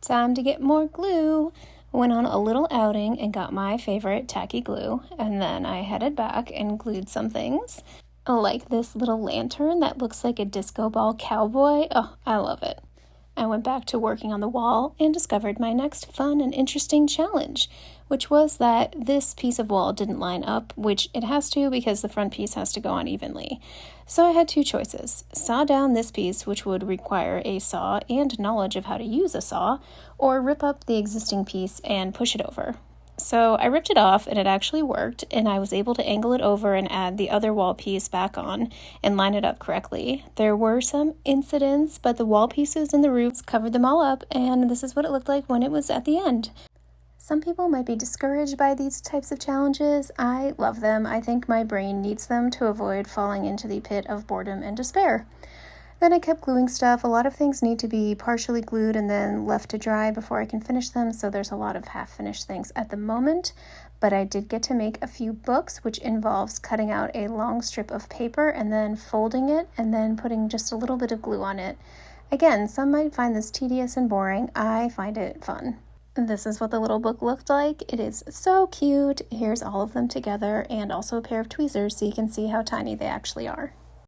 Time to get more glue. Went on a little outing and got my favorite tacky glue, and then I headed back and glued some things, like this little lantern that looks like a disco ball cowboy. Oh, I love it. I went back to working on the wall and discovered my next fun and interesting challenge, which was that this piece of wall didn't line up, which it has to because the front piece has to go on evenly. So I had two choices: saw down this piece, which would require a saw and knowledge of how to use a saw, or rip up the existing piece and push it over. So I ripped it off, and it actually worked, and I was able to angle it over and add the other wall piece back on and line it up correctly. There were some incidents, but the wall pieces and the roots covered them all up, and this is what it looked like when it was at the end. Some people might be discouraged by these types of challenges. I love them. I think my brain needs them to avoid falling into the pit of boredom and despair. Then I kept gluing stuff. A lot of things need to be partially glued and then left to dry before I can finish them, so there's a lot of half-finished things at the moment. But I did get to make a few books, which involves cutting out a long strip of paper and then folding it and then putting just a little bit of glue on it. Again, some might find this tedious and boring. I find it fun. This is what the little book looked like. It is so cute. Here's all of them together and also a pair of tweezers so you can see how tiny they actually are.